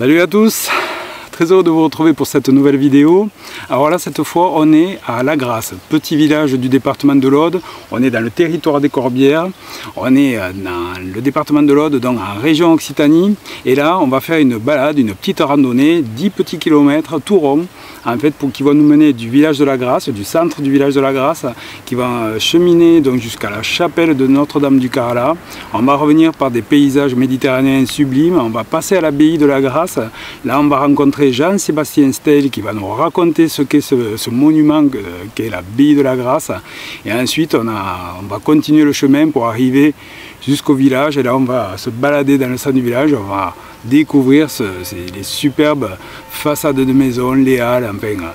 Salut à tous, très heureux de vous retrouver pour cette nouvelle vidéo. Alors là, cette fois, on est à La Grasse, petit village du département de l'Aude. On est dans le territoire des Corbières. On est dans le département de l'Aude, donc en région Occitanie. Et là, on va faire une balade, une petite randonnée, 10 petits kilomètres, tout rond, en fait, qui vont nous mener du village de La Grasse, du centre du village de La Grasse, qui va cheminer donc jusqu'à la chapelle de Notre-Dame du Carlat. On va revenir par des paysages méditerranéens sublimes. On va passer à l'abbaye de La Grasse. Là, on va rencontrer Jean-Sébastien Steil qui va nous raconter ce qu'est ce monument qu'est l'abbaye de La Grasse. Et ensuite, on va continuer le chemin pour arriver jusqu'au village. Et là, on va se balader dans le centre du village. On va découvrir les superbes façades de maisons, les halles, enfin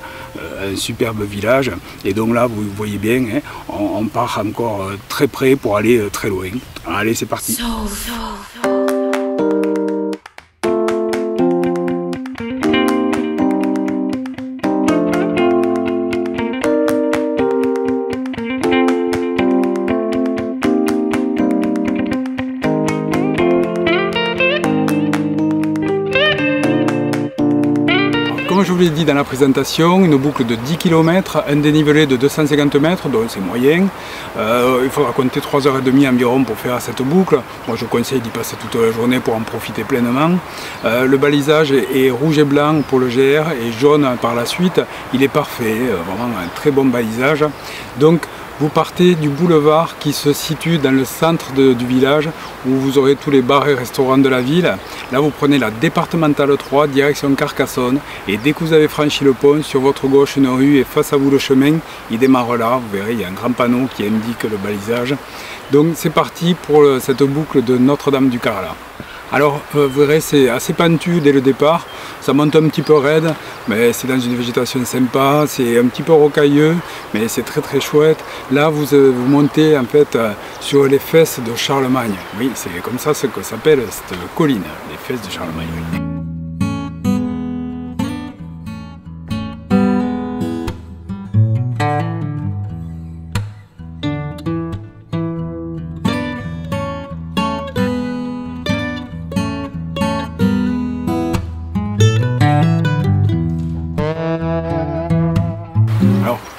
un superbe village. Et donc là, vous voyez bien, hein, on part encore très près pour aller très loin. Allez, c'est parti. Comme je vous l'ai dit dans la présentation, une boucle de 10 km, un dénivelé de 250 mètres, donc c'est moyen. Il faudra compter 3h30 environ pour faire cette boucle. Moi je conseille d'y passer toute la journée pour en profiter pleinement. Le balisage est rouge et blanc pour le GR et jaune par la suite. Il est parfait, vraiment un très bon balisage. Donc vous partez du boulevard qui se situe dans le centre du village où vous aurez tous les bars et restaurants de la ville. Là vous prenez la départementale 3 direction Carcassonne et dès que vous avez franchi le pont, sur votre gauche une rue et face à vous le chemin, il démarre là. Vous verrez, il y a un grand panneau qui indique le balisage. Donc c'est parti pour cette boucle de Notre-Dame du Carlat. Alors vous verrez, c'est assez pentu dès le départ, ça monte un petit peu raide, mais c'est dans une végétation sympa, c'est un petit peu rocailleux, mais c'est très chouette. Là vous montez en fait sur les fesses de Charlemagne, oui c'est comme ça ce que s'appelle cette colline, les fesses de Charlemagne. Oui.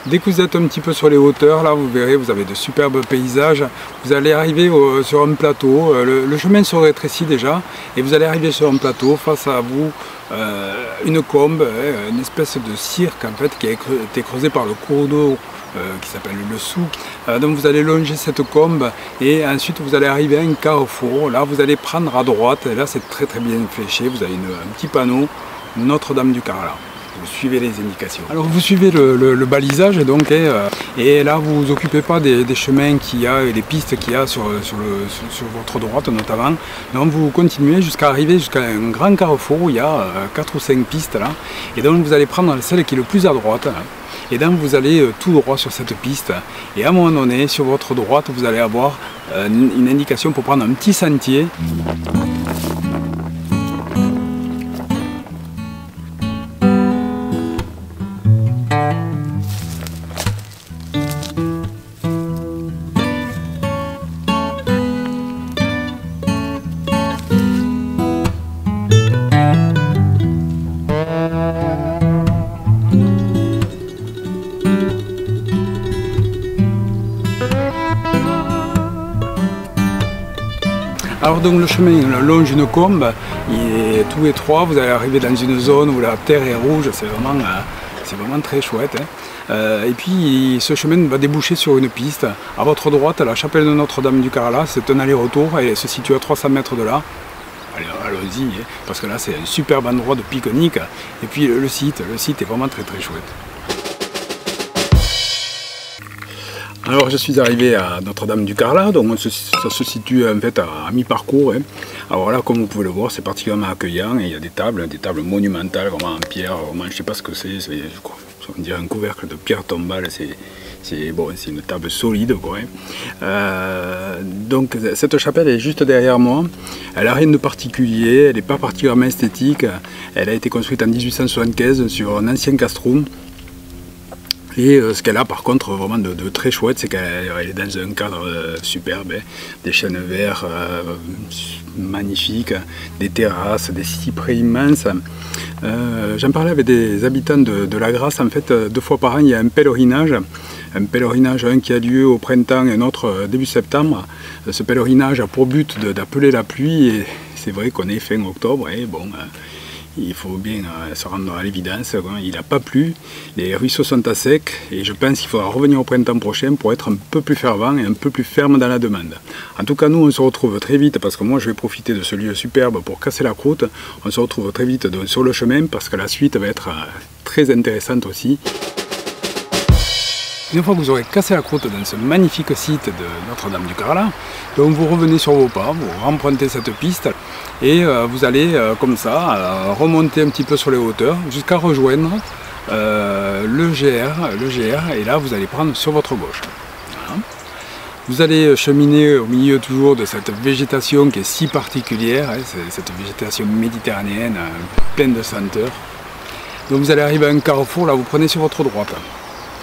Dès que vous êtes un petit peu sur les hauteurs, là vous verrez, vous avez de superbes paysages. Vous allez arriver sur un plateau, le chemin se rétrécit déjà, et vous allez arriver sur un plateau, face à vous une combe, une espèce de cirque en fait, qui a été creusé par le cours d'eau qui s'appelle le Souk. Donc vous allez longer cette combe et ensuite vous allez arriver à un carrefour. Là vous allez prendre à droite, et là c'est très bien fléché, vous avez un petit panneau Notre-Dame du Carlat. Vous suivez les indications. Alors vous suivez le balisage donc, et là vous vous occupez pas des chemins qu'il y a et des pistes qu'il y a sur votre droite notamment. Donc vous continuez jusqu'à arriver jusqu'à un grand carrefour où il y a 4 ou 5 pistes là. Et donc vous allez prendre celle qui est le plus à droite. Là. Et donc vous allez tout droit sur cette piste. Et à un moment donné, sur votre droite, vous allez avoir une indication pour prendre un petit sentier. Alors donc le chemin longe une combe, il est tout étroit, vous allez arriver dans une zone où la terre est rouge, c'est vraiment très chouette. Hein. Et puis ce chemin va déboucher sur une piste. À votre droite, la chapelle de Notre-Dame du Carlat, c'est un aller-retour, elle se situe à 300 mètres de là. Allons-y, hein, parce que là c'est un superbe endroit de pique-nique. Et puis le site est vraiment très chouette. Alors je suis arrivé à Notre-Dame du Carlat, donc ça se situe en fait à mi-parcours. Hein. Alors là, comme vous pouvez le voir, c'est particulièrement accueillant et il y a des tables monumentales, vraiment en pierre, vraiment, je ne sais pas ce que c'est, on dirait un couvercle de pierre tombale, c'est une table solide, quoi. Donc cette chapelle est juste derrière moi, elle n'a rien de particulier, elle n'est pas particulièrement esthétique, elle a été construite en 1875 sur un ancien castrum. Et ce qu'elle a par contre vraiment de très chouette, c'est qu'elle est dans un cadre superbe, hein, des chênes verts magnifiques, des terrasses, des cyprès immenses. J'en parlais avec des habitants de la Grasse. En fait, 2 fois par an, il y a un pèlerinage, un qui a lieu au printemps et un autre début septembre. Ce pèlerinage a pour but d'appeler la pluie, et c'est vrai qu'on est fin octobre, et bon, il faut bien se rendre à l'évidence, il n'a pas plu, les ruisseaux sont à sec, et je pense qu'il faudra revenir au printemps prochain pour être un peu plus fervent et un peu plus ferme dans la demande. En tout cas, nous on se retrouve très vite, parce que moi je vais profiter de ce lieu superbe pour casser la croûte. On se retrouve très vite sur le chemin, parce que la suite va être très intéressante aussi. Une fois que vous aurez cassé la croûte dans ce magnifique site de Notre-Dame-du-Carlat, donc vous revenez sur vos pas, vous empruntez cette piste et vous allez comme ça remonter un petit peu sur les hauteurs jusqu'à rejoindre le GR, et là vous allez prendre sur votre gauche. Voilà. Vous allez cheminer au milieu toujours de cette végétation qui est si particulière, hein, cette végétation méditerranéenne pleine de senteurs. Donc vous allez arriver à un carrefour, là vous prenez sur votre droite.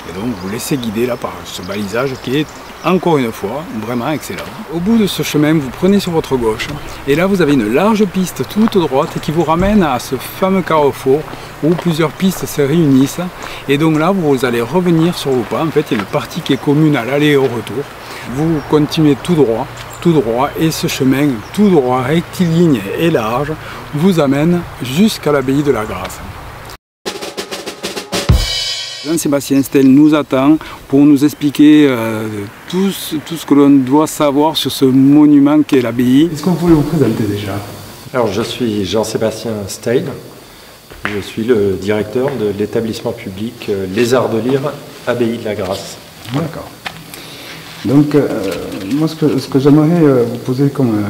Et donc vous laissez guider là par ce balisage qui est encore une fois vraiment excellent. Au bout de ce chemin, vous prenez sur votre gauche et là vous avez une large piste toute droite qui vous ramène à ce fameux carrefour où plusieurs pistes se réunissent. Et donc là vous allez revenir sur vos pas. En fait il y a une partie qui est commune à l'aller et au retour. Vous continuez tout droit et ce chemin tout droit, rectiligne et large vous amène jusqu'à l'abbaye de la Grasse. Jean-Sébastien Steil nous attend pour nous expliquer tout ce que l'on doit savoir sur ce monument qu'est l'abbaye. Est-ce que vous pouvez vous présenter déjà? Alors je suis Jean-Sébastien Steil, je suis le directeur de l'établissement public Les Arts de Lire, Abbaye de la Grasse. D'accord. Donc moi ce que j'aimerais vous poser comme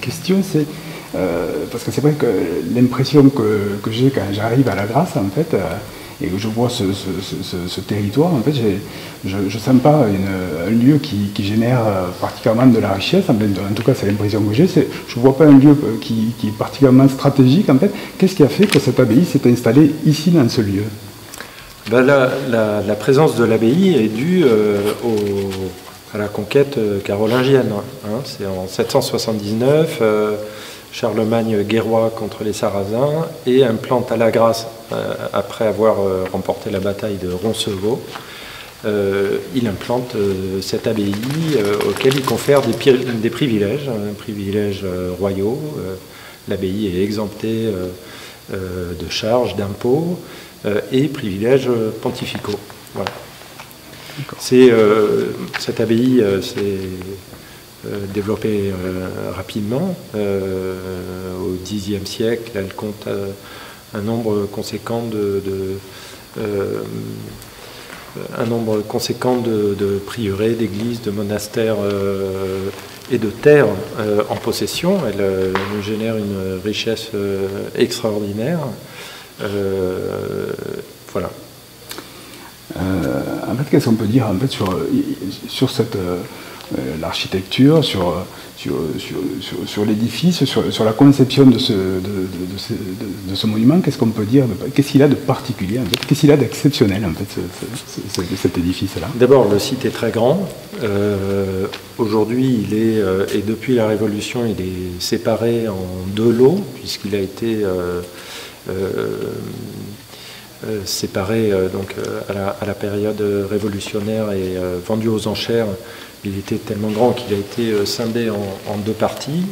question, c'est parce que c'est vrai que l'impression que j'ai quand j'arrive à la Grasse en fait, et que je vois ce territoire, en fait, je ne sens pas un lieu qui génère particulièrement de la richesse. En tout cas, c'est l'impression que j'ai. Je ne vois pas un lieu qui est particulièrement stratégique. En fait, qu'est-ce qui a fait que cette abbaye s'est installée ici, dans ce lieu? Ben, la présence de l'abbaye est due à la conquête carolingienne. Hein. C'est en 779. Charlemagne guerroie contre les Sarrasins et implante à la Grasse, après avoir remporté la bataille de Roncevaux, il implante cette abbaye auquel il confère des privilèges, privilèges royaux. L'abbaye est exemptée de charges, d'impôts et privilèges pontificaux. Voilà. Cette abbaye, développée rapidement. Au Xe siècle, elle compte un nombre conséquent de prieurés, d'églises, de monastères et de terres en possession. Elle nous génère une richesse extraordinaire. Voilà. En fait, qu'est-ce qu'on peut dire en fait, sur cette l'architecture, sur l'édifice, sur la conception de ce monument? Qu'est-ce qu'on peut dire? Qu'est-ce qu'il a de particulier en fait? Qu'est-ce qu'il a d'exceptionnel en fait, cet édifice-là? D'abord, le site est très grand. Aujourd'hui, et depuis la Révolution, il est séparé en 2 lots, puisqu'il a été séparé donc, à la période révolutionnaire et vendu aux enchères. Il était tellement grand qu'il a été scindé en 2 parties.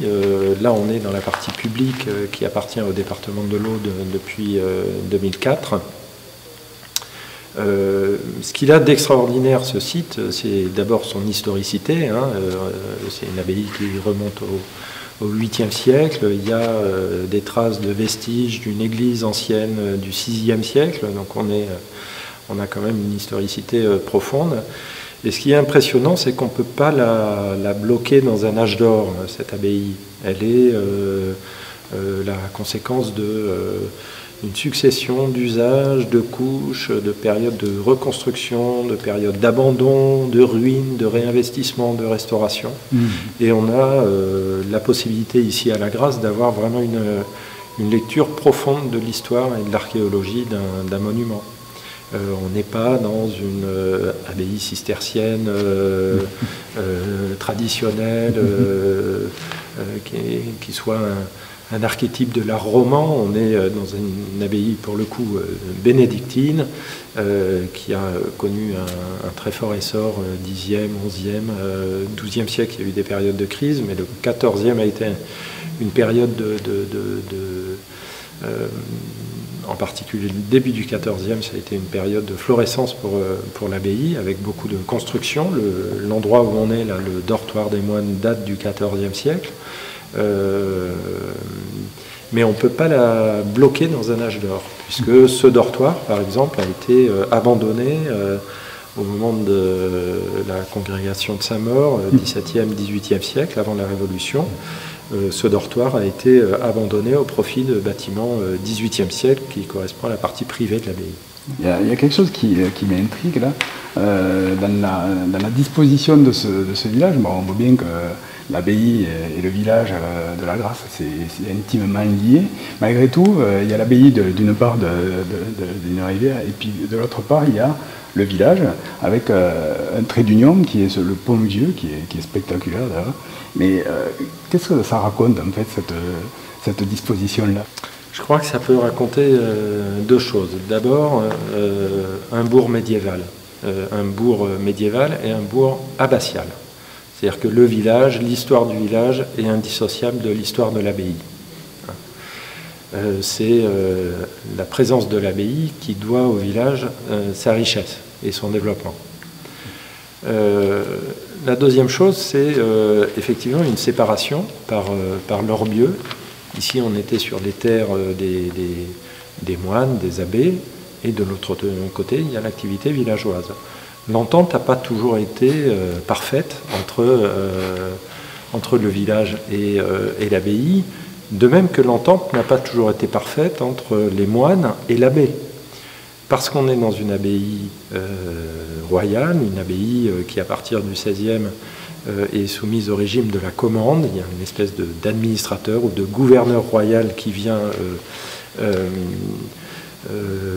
Là, on est dans la partie publique qui appartient au département de l'Aude depuis 2004. Ce qu'il a d'extraordinaire, ce site, c'est d'abord son historicité. Hein. C'est une abbaye qui remonte au 8e siècle. Il y a des traces de vestiges d'une église ancienne du 6e siècle. Donc on a quand même une historicité profonde. Et ce qui est impressionnant, c'est qu'on ne peut pas la bloquer dans un âge d'or, cette abbaye. Elle est la conséquence d'une succession d'usages, de couches, de périodes de reconstruction, de périodes d'abandon, de ruines, de réinvestissement, de restauration. Et on a la possibilité ici à la Grasse d'avoir vraiment une lecture profonde de l'histoire et de l'archéologie d'un monument. On n'est pas dans une abbaye cistercienne traditionnelle qui soit un archétype de l'art roman. On est dans une abbaye, pour le coup, bénédictine, qui a connu un très fort essor 10e, 11e, 12e siècle. Il y a eu des périodes de crise, mais le 14e a été une période en particulier le début du 14e, ça a été une période de florescence pour l'abbaye, avec beaucoup de constructions. L'endroit où on est, là, le dortoir des moines, date du 14e siècle. Mais on ne peut pas la bloquer dans un âge d'or, puisque ce dortoir, par exemple, a été abandonné au moment de la congrégation de Saint-Maur, 17e, 18e siècle, avant la Révolution. Ce dortoir a été abandonné au profit de bâtiments 18e siècle qui correspond à la partie privée de l'abbaye. Il y a quelque chose qui m'intrigue là, dans la disposition de ce village. Bon, on voit bien que l'abbaye et le village de la Grasse, c'est intimement lié. Malgré tout, il y a l'abbaye d'une part d'une rivière, et puis de l'autre part, il y a le village, avec un trait d'union qui est le pont vieux, qui est spectaculaire d'ailleurs. Mais qu'est-ce que ça raconte en fait, cette disposition-là? Je crois que ça peut raconter deux choses. D'abord, un bourg médiéval. Un bourg médiéval et un bourg abbatial. C'est-à-dire que le village, l'histoire du village est indissociable de l'histoire de l'abbaye. C'est la présence de l'abbaye qui doit au village sa richesse et son développement. La deuxième chose, c'est effectivement une séparation par l'Orbieu. Ici, on était sur les terres des moines, des abbés, et de l'autre côté, il y a l'activité villageoise. L'entente n'a pas toujours été parfaite entre le village et l'abbaye, de même que l'entente n'a pas toujours été parfaite entre les moines et l'abbé. Parce qu'on est dans une abbaye royale, une abbaye qui, à partir du XVIe, est soumise au régime de la commande. Il y a une espèce d'administrateur ou de gouverneur royal qui vient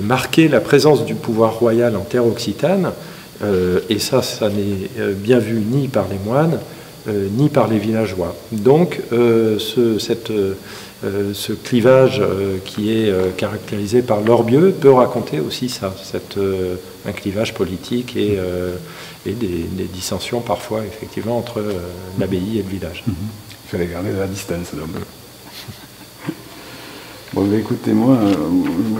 marquer la présence du pouvoir royal en terre occitane. Et ça n'est bien vu ni par les moines, ni par les villageois. Donc, ce clivage qui est caractérisé par l'Orbieu peut raconter aussi ça, un clivage politique et des dissensions parfois, effectivement, entre l'abbaye et le village. Il fallait garder de la distance, donc. Bon, écoutez, moi,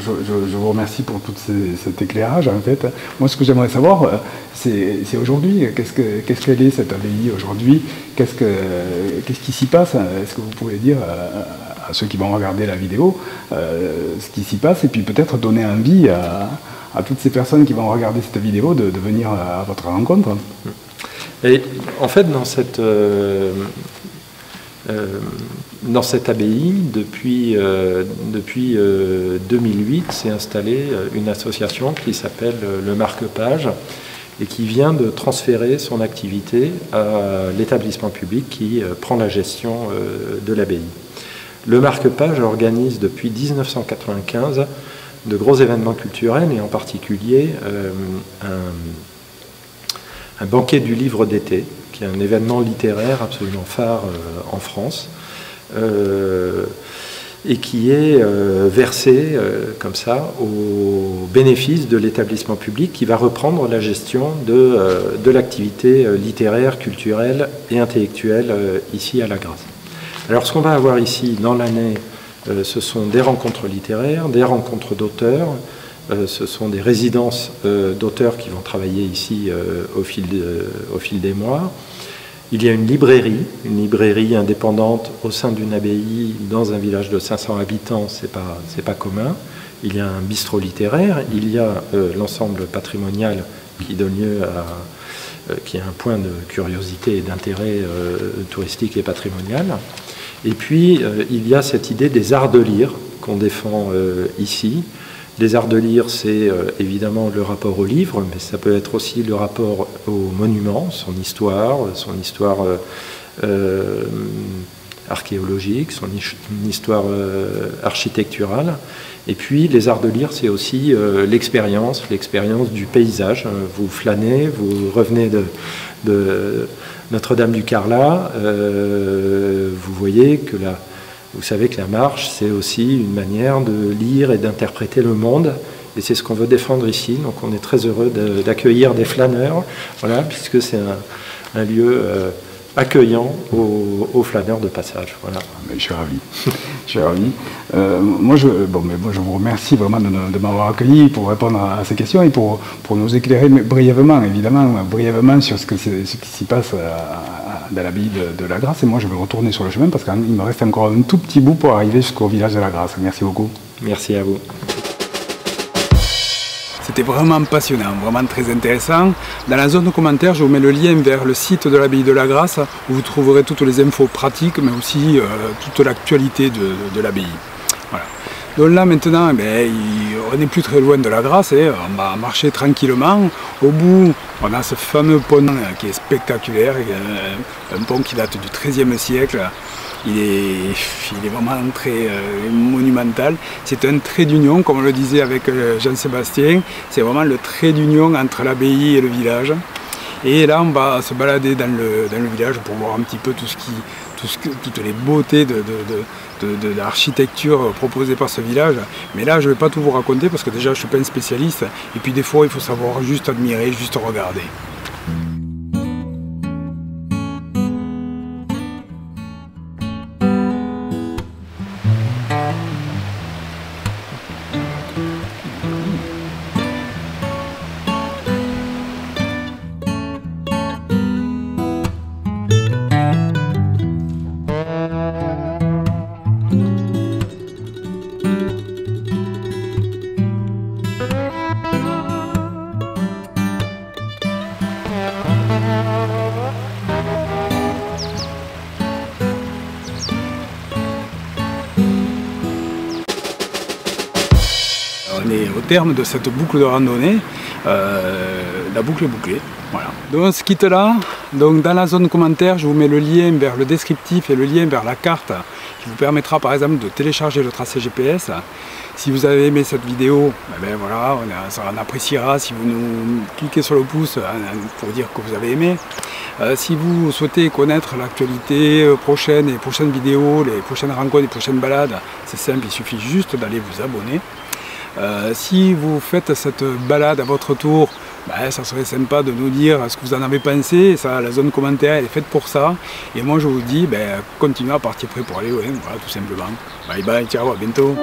je vous remercie pour tout cet éclairage, en fait. Moi, ce que j'aimerais savoir, c'est aujourd'hui, qu'est-ce qu'elle est, cette abbaye, aujourd'hui? Qu'est-ce qui s'y passe? Est-ce que vous pouvez dire à ceux qui vont regarder la vidéo ce qui s'y passe, et puis peut-être donner envie à toutes ces personnes qui vont regarder cette vidéo de venir à votre rencontre? Et en fait, dans cette abbaye, depuis 2008, s'est installée une association qui s'appelle le Marque-Page et qui vient de transférer son activité à l'établissement public qui prend la gestion de l'abbaye. Le Marque-Page organise depuis 1995 de gros événements culturels et en particulier un banquet du livre d'été, qui est un événement littéraire absolument phare en France, et qui est versé comme ça au bénéfice de l'établissement public qui va reprendre la gestion de l'activité littéraire, culturelle et intellectuelle ici à la Grasse. Alors ce qu'on va avoir ici dans l'année, ce sont des rencontres littéraires, des rencontres d'auteurs, ce sont des résidences d'auteurs qui vont travailler ici au fil des mois. Il y a une librairie indépendante au sein d'une abbaye dans un village de 500 habitants, c'est pas commun. Il y a un bistrot littéraire, il y a l'ensemble patrimonial qui donne lieu qui est un point de curiosité et d'intérêt touristique et patrimonial. Et puis il y a cette idée des arts de lire qu'on défend ici. Les arts de lire, c'est évidemment le rapport au livre, mais ça peut être aussi le rapport au monument, son histoire archéologique, son histoire architecturale. Et puis les arts de lire, c'est aussi l'expérience du paysage. Vous flânez, vous revenez de Notre-Dame du Carlat, vous voyez que vous savez que la marche, c'est aussi une manière de lire et d'interpréter le monde. Et c'est ce qu'on veut défendre ici. Donc on est très heureux d'accueillir des flâneurs, voilà, puisque c'est un lieu accueillant aux flâneurs de passage. Voilà. Je suis ravi. Je suis ravi. Moi, je vous remercie vraiment de m'avoir accueilli pour répondre à ces questions et pour nous éclairer brièvement, sur ce qui s'y passe dans l'abbaye de la Grasse. Et moi, je vais retourner sur le chemin parce qu'il me reste encore un tout petit bout pour arriver jusqu'au village de la Grasse. Merci beaucoup. Merci à vous. C'était vraiment passionnant, vraiment très intéressant. Dans la zone de commentaires, je vous mets le lien vers le site de l'abbaye de la Grasse où vous trouverez toutes les infos pratiques, mais aussi toute l'actualité de l'abbaye. Voilà. Donc là maintenant, on n'est plus très loin de la Grasse, on va marcher tranquillement. Au bout, on a ce fameux pont qui est spectaculaire, un pont qui date du XIIIe siècle. Il est vraiment très monumental. C'est un trait d'union, comme on le disait avec Jean-Sébastien. C'est vraiment le trait d'union entre l'abbaye et le village. Et là, on va se balader dans le village pour voir un petit peu toutes les beautés de l'architecture proposée par ce village. Mais là, je ne vais pas tout vous raconter parce que déjà, je ne suis pas un spécialiste. Et puis des fois, il faut savoir juste admirer, juste regarder. On est au terme de cette boucle de randonnée, la boucle est bouclée. Voilà. Donc on se quitte là, donc dans la zone commentaire je vous mets le lien vers le descriptif et le lien vers la carte qui vous permettra par exemple de télécharger le tracé GPS. Si vous avez aimé cette vidéo, voilà, on appréciera si vous nous cliquez sur le pouce pour dire que vous avez aimé. Si vous souhaitez connaître l'actualité prochaine, les prochaines vidéos, les prochaines rencontres, les prochaines balades, c'est simple, il suffit juste d'aller vous abonner. Si vous faites cette balade à votre tour, ça serait sympa de nous dire ce que vous en avez pensé. Ça, la zone commentaire elle est faite pour ça. Et moi je vous dis, continuez à partir prêt pour aller loin, voilà, tout simplement. Bye bye, ciao, à bientôt.